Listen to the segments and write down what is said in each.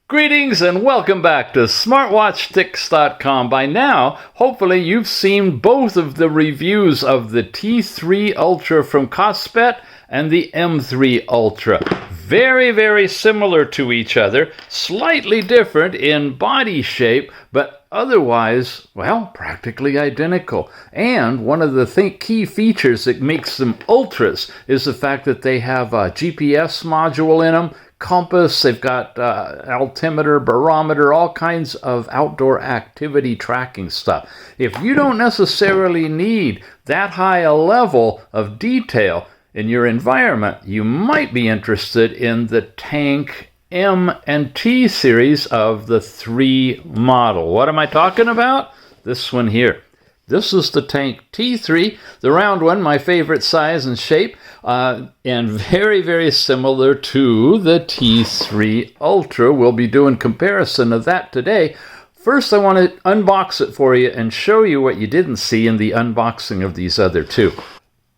Greetings and welcome back to SmartWatchTix.com. By now, hopefully you've seen both of the reviews of the T3 Ultra from Kospet and the M3 Ultra. Very, very similar to each other, slightly different in body shape, but otherwise, well, practically identical. And one of the key features that makes them Ultras is the fact that they have a GPS module in them, compass, they've got altimeter, barometer, all kinds of outdoor activity tracking stuff. If you don't necessarily need that high a level of detail in your environment, you might be interested in the Tank M and T series of the 3 model. What am I talking about? This one here. This is the Tank T3, the round one, my favorite size and shape, and very, very similar to the T3 Ultra. We'll be doing comparison of that today. First, I want to unbox it for you and show you what you didn't see in the unboxing of these other two.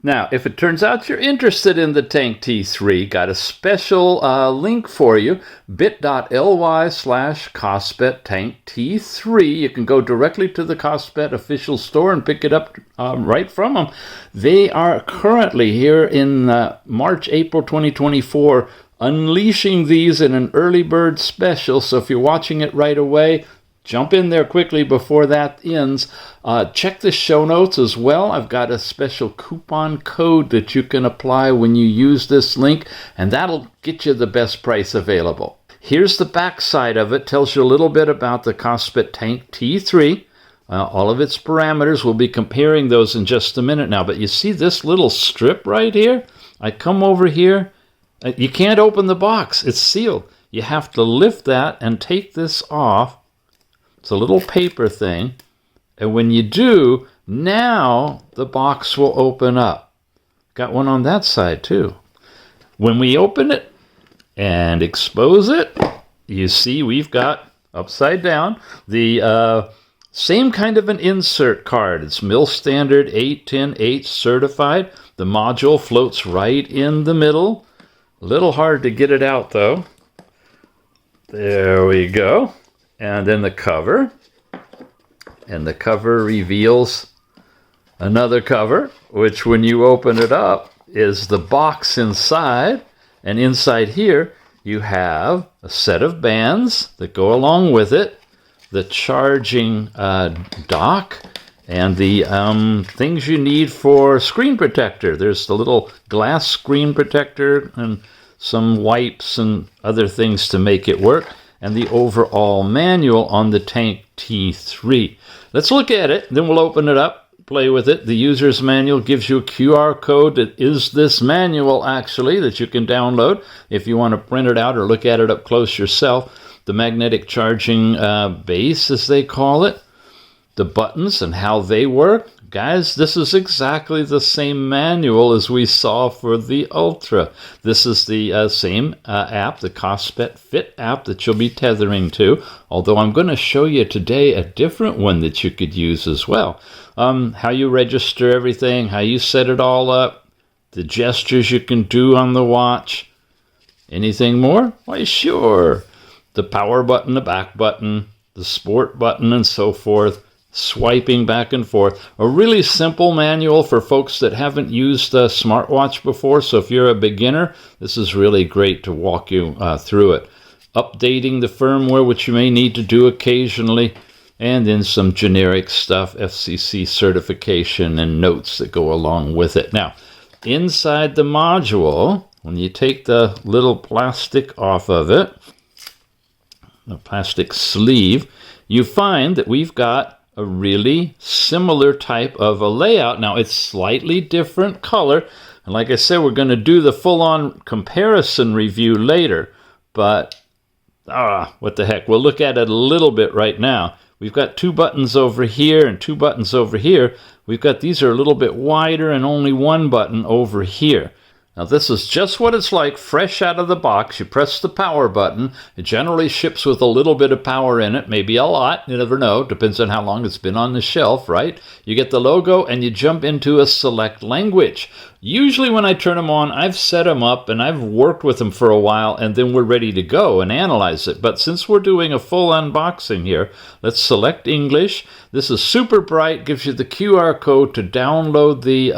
Now, if it turns out you're interested in the Tank T3, got a special link for you, bit.ly/Kospet Tank T3. You can go directly to the Kospet official store and pick it up right from them. They are currently here in March, April 2024, unleashing these in an early bird special. So if you're watching it right away, jump in there quickly before that ends. Check the show notes as well. I've got a special coupon code that you can apply when you use this link, and that'll get you the best price available. Here's the back side of it. Tells you a little bit about the Kospet Tank T3. All of its parameters. We'll be comparing those in just a minute now. But you see this little strip right here? I come over here. You can't open the box. It's sealed. You have to lift that and take this off. It's a little paper thing, and when you do, now the box will open up. Got one on that side too. When we open it and expose it, you see we've got, upside down, the same kind of an insert card. It's MIL-STD 810H certified. The module floats right in the middle. A little hard to get it out though. There we go. And then the cover, and the cover reveals another cover, which when you open it up is the box inside, and inside here you have a set of bands that go along with it, the charging dock, and the things you need for screen protector. There's the little glass screen protector and some wipes and other things to make it work, and the overall manual on the Tank T3. Let's look at it, then we'll open it up, play with it. The user's manual gives you a QR code that is this manual, actually, that you can download if you want to print it out or look at it up close yourself. The magnetic charging base, as they call it. The buttons and how they work. Guys, this is exactly the same manual as we saw for the Ultra. This is the same app, the Kospet Fit app that you'll be tethering to, although I'm going to show you today a different one that you could use as well. How you register everything, how you set it all up, the gestures you can do on the watch. Anything more? Why, sure. The power button, the back button, the sport button, and so forth. Swiping back and forth. A really simple manual for folks that haven't used a smartwatch before, so if you're a beginner, this is really great to walk you through it. Updating the firmware, which you may need to do occasionally, and then some generic stuff, FCC certification and notes that go along with it. Now, inside the module, when you take the little plastic off of it, the plastic sleeve, you find that we've got a really similar type of a layout. Now, it's slightly different color. And like I said, we're going to do the full-on comparison review later. But, what the heck. We'll look at it a little bit right now. We've got 2 buttons over here and 2 buttons over here. We've got these are a little bit wider and only 1 button over here. Now this is just what it's like fresh out of the box. You press the power button. It generally ships with a little bit of power in it, maybe a lot. You never know. Depends on how long it's been on the shelf, right? You get the logo and you jump into a select language. Usually when I turn them on, I've set them up and I've worked with them for a while, and then we're ready to go and analyze it. But since we're doing a full unboxing here, let's select English. This is super bright, gives you the QR code to download the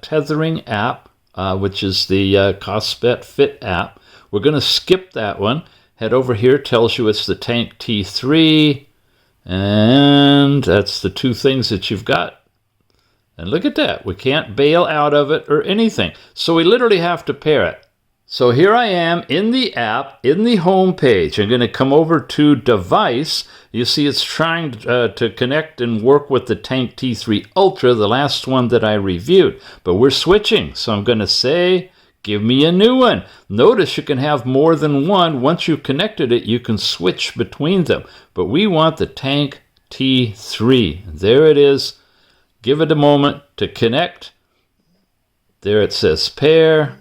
Tethering app. Which is the Kospet Fit app. We're going to skip that one. Head over here, tells you it's the Tank T3, and that's the two things that you've got. And look at that. We can't bail out of it or anything. So we literally have to pair it. So here I am in the app, in the home page. I'm going to come over to Device. You see it's trying to connect and work with the Tank T3 Ultra, the last one that I reviewed. But we're switching, so I'm going to say, give me a new one. Notice you can have more than one. Once you've connected it, you can switch between them. But we want the Tank T3. There it is. Give it a moment to connect. There it says pair.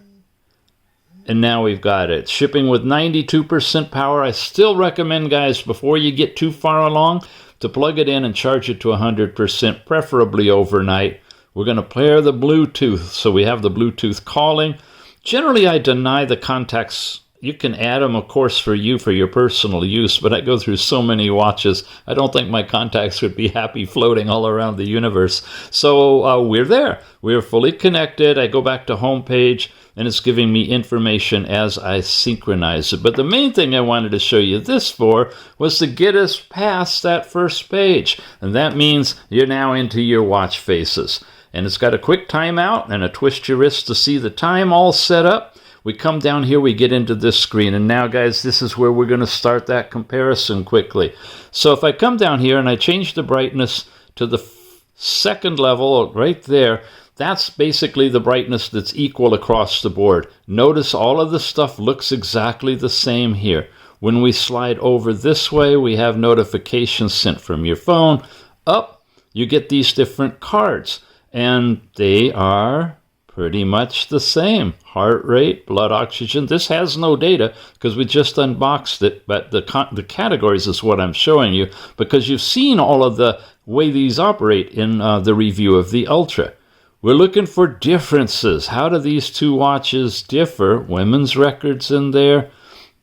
And now we've got it. Shipping with 92% power. I still recommend, guys, before you get too far along, to plug it in and charge it to 100%, preferably overnight. We're going to pair the Bluetooth. So we have the Bluetooth calling. Generally, I deny the contacts. You can add them, of course, for your personal use, but I go through so many watches, I don't think my contacts would be happy floating all around the universe. So we're there. We're fully connected. I go back to home page, and it's giving me information as I synchronize it. But the main thing I wanted to show you this for was to get us past that first page. And that means you're now into your watch faces. And it's got a quick timeout and a twist your wrist to see the time all set up. We come down here, we get into this screen, and now, guys, this is where we're going to start that comparison quickly. So if I come down here and I change the brightness to the second level right there, that's basically the brightness that's equal across the board. Notice all of the stuff looks exactly the same here. When we slide over this way, we have notifications sent from your phone. Up, you get these different cards, and they are pretty much the same. Heart rate, blood oxygen. This has no data because we just unboxed it, but the categories is what I'm showing you because you've seen all of the way these operate in the review of the Ultra. We're looking for differences. How do these two watches differ? Women's records in there.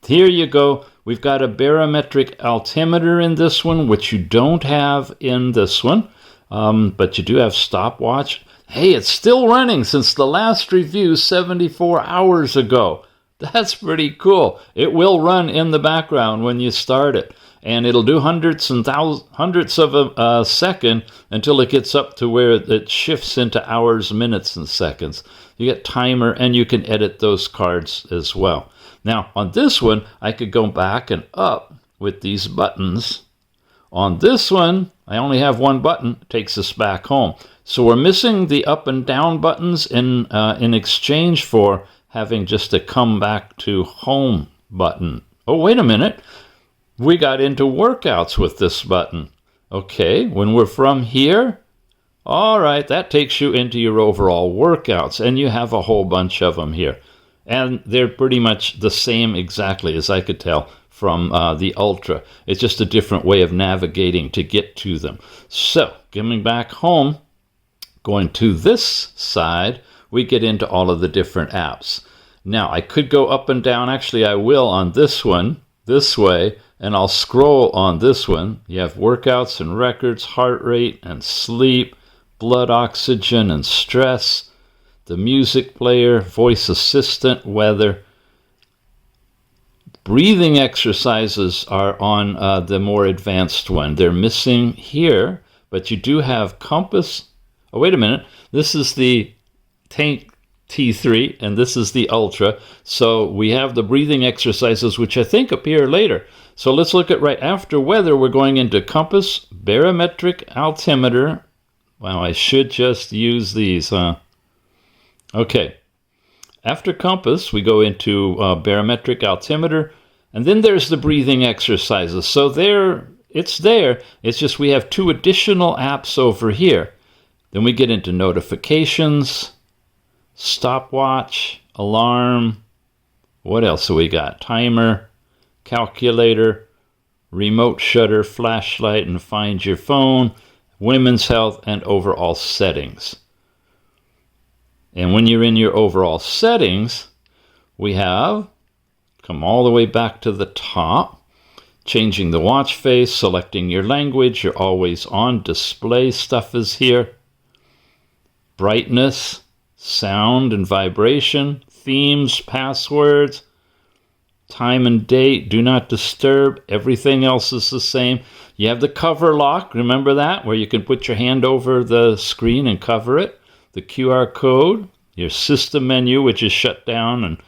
Here you go. We've got a barometric altimeter in this one, which you don't have in this one, but you do have stopwatch. Hey, it's still running since the last review 74 hours ago. That's pretty cool. It will run in the background when you start it. And it'll do hundredths of a second until it gets up to where it shifts into hours, minutes, and seconds. You get timer, and you can edit those cards as well. Now, on this one, I could go back and up with these buttons. On this one, I only have one button. It takes us back home. So we're missing the up and down buttons in exchange for having just a come back to home button. Oh, wait a minute. We got into workouts with this button. Okay, when we're from here, all right, that takes you into your overall workouts, and you have a whole bunch of them here. And they're pretty much the same exactly as I could tell from the Ultra. It's just a different way of navigating to get to them. So, coming back home, going to this side, we get into all of the different apps. Now, I could go up and down. Actually, I will on this one, this way, and I'll scroll on this one. You have workouts and records, heart rate and sleep, blood oxygen and stress, the music player, voice assistant, weather. Breathing exercises are on the more advanced one. They're missing here, but you do have compass. Oh, wait a minute. This is the Tank T3, and this is the Ultra. So we have the breathing exercises, which I think appear later. So let's look at right after weather. We're going into compass, barometric altimeter. Wow, I should just use these, huh? Okay. After compass, we go into barometric altimeter, and then there's the breathing exercises. So it's there. It's just we have two additional apps over here. Then we get into notifications, stopwatch, alarm. What else do we got? Timer, calculator, remote shutter, flashlight, and find your phone, women's health, and overall settings. And when you're in your overall settings, we have, come all the way back to the top, changing the watch face, selecting your language, your always on display stuff is here. Brightness, sound and vibration, themes, passwords, time and date, do not disturb, everything else is the same. You have the cover lock, remember that, where you can put your hand over the screen and cover it. The QR code, your system menu, which is shut down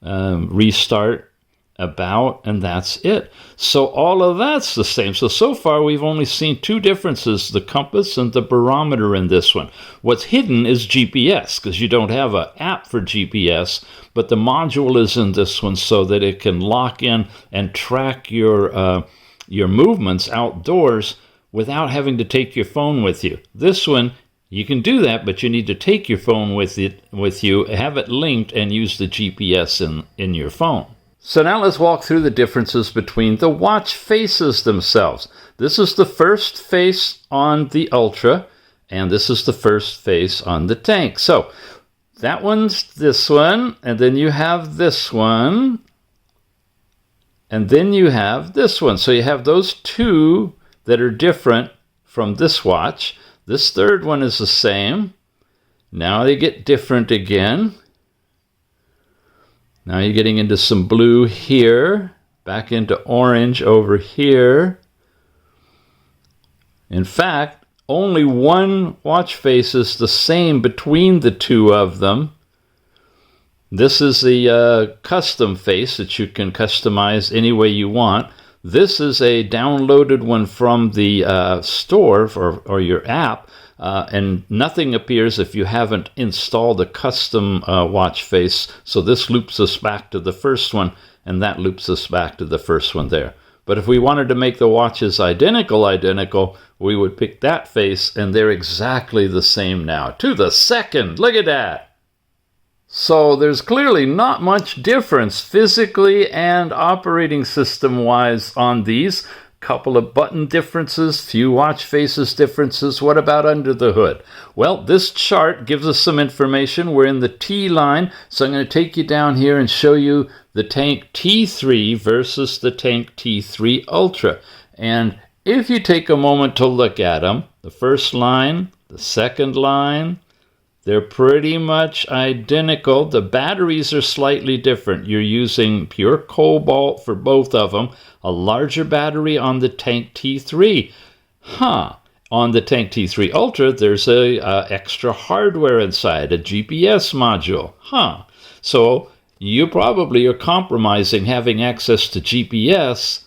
and restart, about, and that's it. So all of that's the same. So far we've only seen two differences, the compass and the barometer in this one. What's hidden is GPS, because you don't have an app for GPS, but the module is in this one so that it can lock in and track your movements outdoors without having to take your phone with you. This one, you can do that, but you need to take your phone with you, have it linked, and use the GPS in your phone. So now let's walk through the differences between the watch faces themselves. This is the first face on the Ultra, and this is the first face on the Tank. So that one's this one, and then you have this one, and then you have this one. So you have those two that are different from this watch. This third one is the same. Now they get different again. Now you're getting into some blue here, back into orange over here. In fact, only one watch face is the same between the two of them. This is the custom face that you can customize any way you want. This is a downloaded one from the store or your app. And nothing appears if you haven't installed a custom watch face. So this loops us back to the first one, and that loops us back to the first one there. But if we wanted to make the watches identical, we would pick that face, and they're exactly the same now. To the second, look at that. So there's clearly not much difference physically and operating system-wise on these. Couple of button differences, few watch faces differences. What about under the hood? Well, this chart gives us some information. We're in the T line, so I'm going to take you down here and show you the Tank T3 versus the Tank T3 Ultra. And if you take a moment to look at them, the first line, the second line, they're pretty much identical. The batteries are slightly different. You're using pure cobalt for both of them. A larger battery on the Tank T3. On the Tank T3 Ultra, there's a extra hardware inside, a GPS module. So you probably are compromising having access to GPS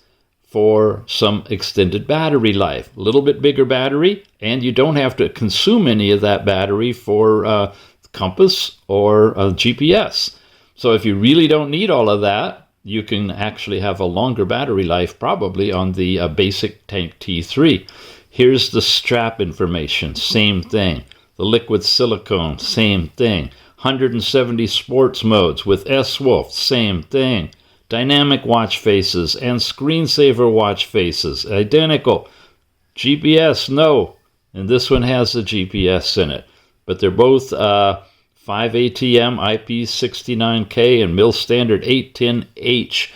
for some extended battery life. A little bit bigger battery, and you don't have to consume any of that battery for compass or GPS. So if you really don't need all of that, you can actually have a longer battery life probably on the basic Tank T3. Here's the strap information, same thing. The liquid silicone, same thing. 170 sports modes with S-Wolf, same thing. Dynamic watch faces and screensaver watch faces, identical. GPS, no. And this one has the GPS in it. But they're both 5 ATM, IP69K, and MIL standard 810H.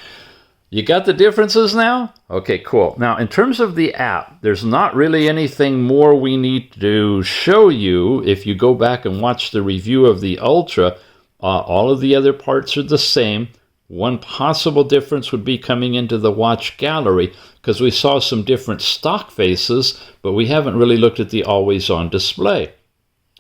You got the differences now? Okay, cool. Now, in terms of the app, there's not really anything more we need to show you. If you go back and watch the review of the Ultra, all of the other parts are the same. One possible difference would be coming into the watch gallery, because we saw some different stock faces, but we haven't really looked at the always-on display.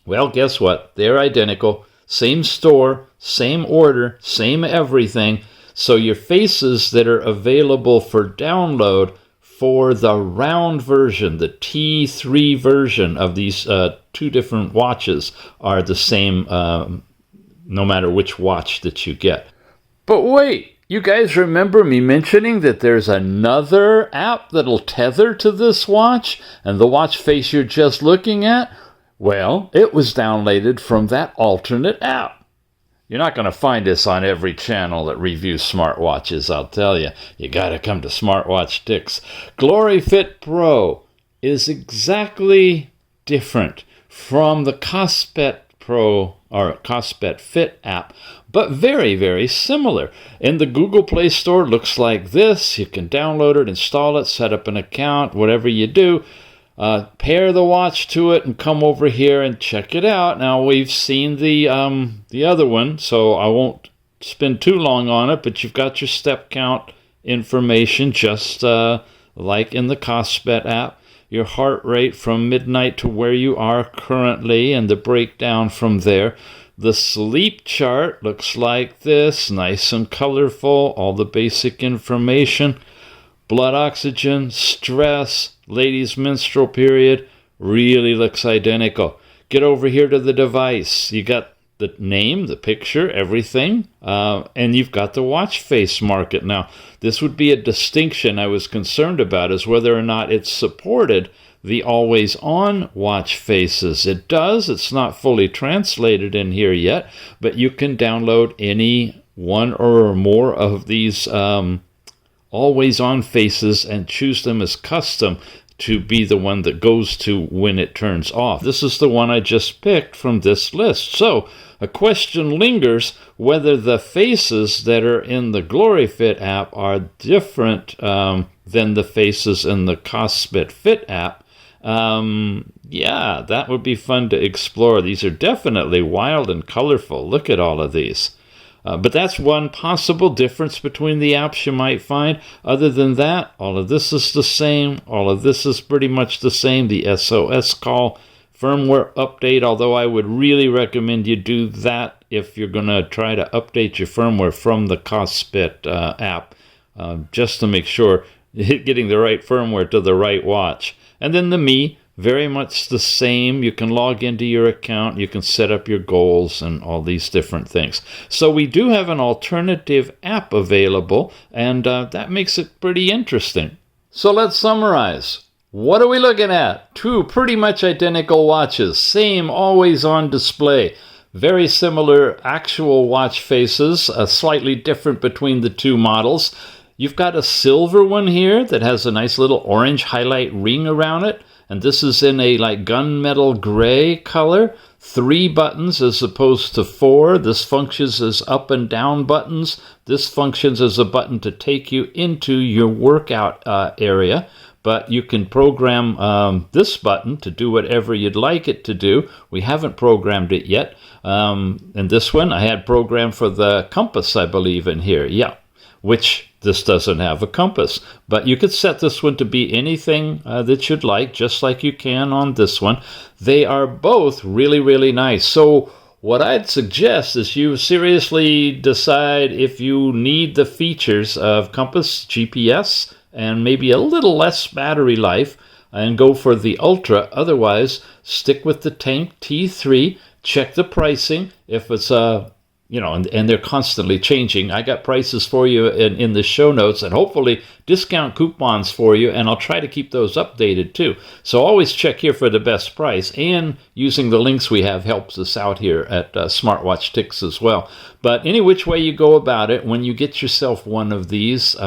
Well, guess what? They're identical. Same store, same order, same everything. So your faces that are available for download for the round version, the T3 version of these two different watches, are the same no matter which watch that you get. But wait, you guys remember me mentioning that there's another app that'll tether to this watch and the watch face you're just looking at? Well, it was downloaded from that alternate app. You're not going to find this on every channel that reviews smartwatches, I'll tell you. You got to come to Smartwatch Ticks. Glory Fit Pro is exactly different from the Kospet Pro or Kospet Fit app, but very, very similar. In the Google Play Store, looks like this. You can download it, install it, set up an account, whatever you do. Pair the watch to it and come over here and check it out. Now, we've seen the other one, so I won't spend too long on it, but you've got your step count information just like in the Kospet app. Your heart rate from midnight to where you are currently and the breakdown from there. The sleep chart looks like this, nice and colorful, all the basic information. Blood oxygen, stress, ladies' menstrual period, really looks identical. Get over here to the device. You got the name, the picture, everything, and you've got the watch face market. Now, this would be a distinction I was concerned about, is whether or not it supported the always-on watch faces. It does. It's not fully translated in here yet, but you can download any one or more of these always-on faces and choose them as custom to be the one that goes to when it turns off. This is the one I just picked from this list. So a question lingers whether the faces that are in the GloryFit app are different than the faces in the Kospet Fit app. Yeah, that would be fun to explore. These are definitely wild and colorful. Look at all of these. But that's one possible difference between the apps you might find. Other than that, all of this is the same. All of this is pretty much the same. The SOS call, firmware update, although I would really recommend you do that if you're going to try to update your firmware from the Kospet app, just to make sure you're getting the right firmware to the right watch. And then the Me, very much the same. You can log into your account, you can set up your goals and all these different things. So we do have an alternative app available, and that makes it pretty interesting. So let's summarize. What are we looking at? Two pretty much identical watches, same always on display. Very similar actual watch faces, slightly different between the two models. You've got a silver one here that has a nice little orange highlight ring around it. And this is in a like gunmetal gray color. 3 buttons as opposed to 4. This functions as up and down buttons. This functions as a button to take you into your workout area. But you can program this button to do whatever you'd like it to do. We haven't programmed it yet. And this one I had programmed for the compass, I believe, in here. Yeah, which this doesn't have a compass. But you could set this one to be anything that you'd like, just like you can on this one. They are both really, really nice. So what I'd suggest is you seriously decide if you need the features of compass, GPS, and maybe a little less battery life, and go for the Ultra. Otherwise, stick with the Tank T3. Check the pricing. If it's and they're constantly changing. I got prices for you in the show notes, and hopefully discount coupons for you, and I'll try to keep those updated too. So always check here for the best price, and using the links we have helps us out here at Smartwatch Ticks as well. But any which way you go about it, when you get yourself one of these,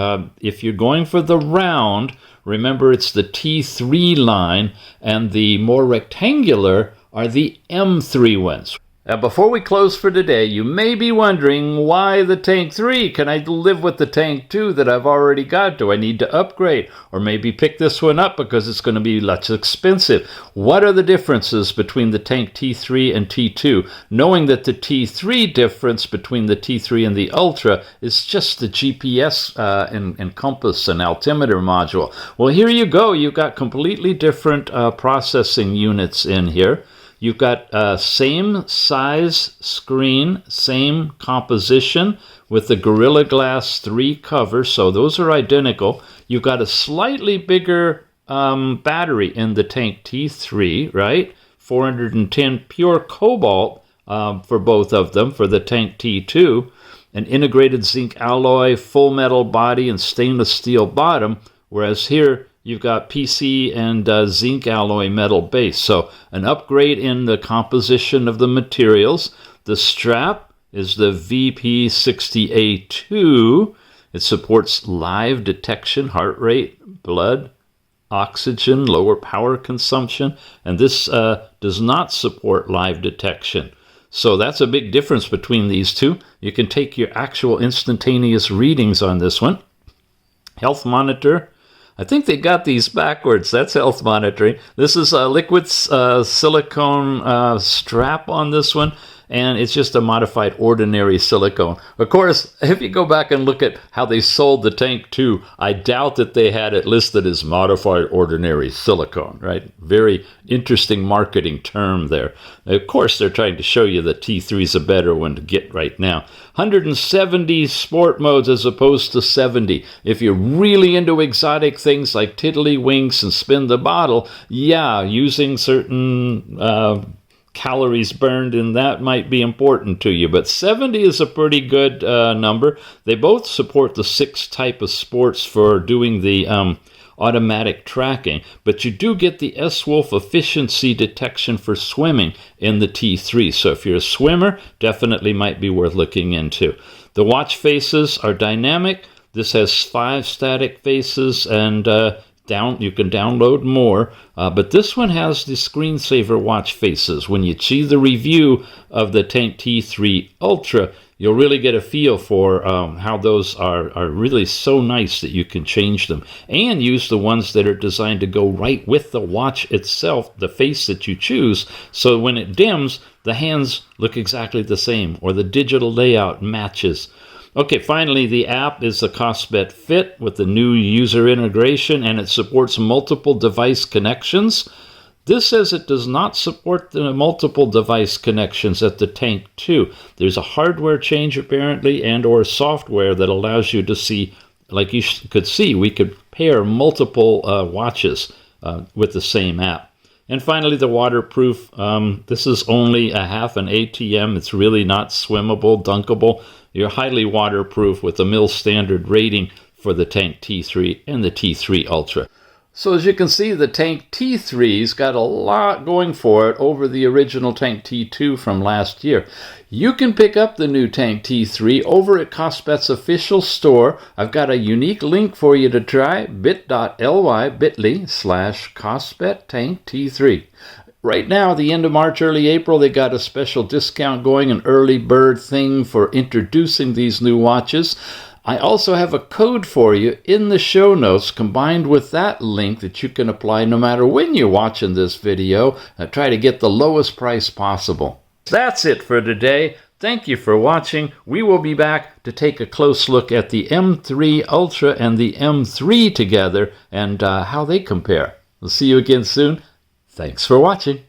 if you're going for the round, remember it's the T3 line, and the more rectangular are the M3 ones. Now, before we close for today, you may be wondering why the Tank 3? Can I live with the Tank 2 that I've already got? Do I need to upgrade? Or maybe pick this one up because it's going to be less expensive? What are the differences between the Tank T3 and T2? Knowing that the T3 difference between the T3 and the Ultra is just the GPS and compass and altimeter module. Well, here you go. You've got completely different processing units in here. You've got same size screen, same composition with the Gorilla Glass 3 cover, so those are identical. You've got a slightly bigger battery in the Tank T3, right? 410 pure cobalt for both of them. For the Tank T2, an integrated zinc alloy, full metal body, and stainless steel bottom, whereas here you've got PC and zinc alloy metal base. So an upgrade in the composition of the materials. The strap is the VP60A2. It supports live detection, heart rate, blood, oxygen, lower power consumption, and this does not support live detection. So that's a big difference between these two. You can take your actual instantaneous readings on this one. Health monitor. I think they got these backwards. That's health monitoring. This is a liquid silicone strap on this one, and it's just a modified ordinary silicone. Of course, if you go back and look at how they sold the Tank 2, I doubt that they had it listed as modified ordinary silicone, right? Very interesting marketing term there. Of course, they're trying to show you that T3 is a better one to get right now. 170 sport modes as opposed to 70. If you're really into exotic things like tiddlywinks and spin the bottle, yeah, using certain calories burned, and that might be important to you. But 70 is a pretty good number. They both support the 6 type of sports for doing the automatic tracking, but you do get the S-Wolf efficiency detection for swimming in the T3. So if you're a swimmer, definitely might be worth looking into. The watch faces are dynamic. This has 5 static faces, and you can download more, but this one has the screensaver watch faces. When you see the review of the Tank T3 Ultra, you'll really get a feel for how those are really so nice that you can change them and use the ones that are designed to go right with the watch itself, the face that you choose, so when it dims, the hands look exactly the same, or the digital layout matches. Okay, finally, the app is the Kospet Fit with the new user integration, and it supports multiple device connections. This says it does not support the multiple device connections at the Tank 2. There's a hardware change apparently, and or software that allows you to see, like you could see, we could pair multiple watches with the same app. And finally, the waterproof. This is only a half an ATM. It's really not swimmable, dunkable. You're highly waterproof with a MIL-STD rating for the Tank T3 and the T3 Ultra. So as you can see, the Tank T3's got a lot going for it over the original Tank T2 from last year. You can pick up the new Tank T3 over at Kospet's official store. I've got a unique link for you to try, bit.ly/Kospet Tank T3. Right now, the end of March, early April, they got a special discount going, an early bird thing for introducing these new watches. I also have a code for you in the show notes combined with that link that you can apply no matter when you're watching this video. Try to get the lowest price possible. That's it for today. Thank you for watching. We will be back to take a close look at the M3 Ultra and the M3 together and how they compare. We'll see you again soon. Thanks for watching.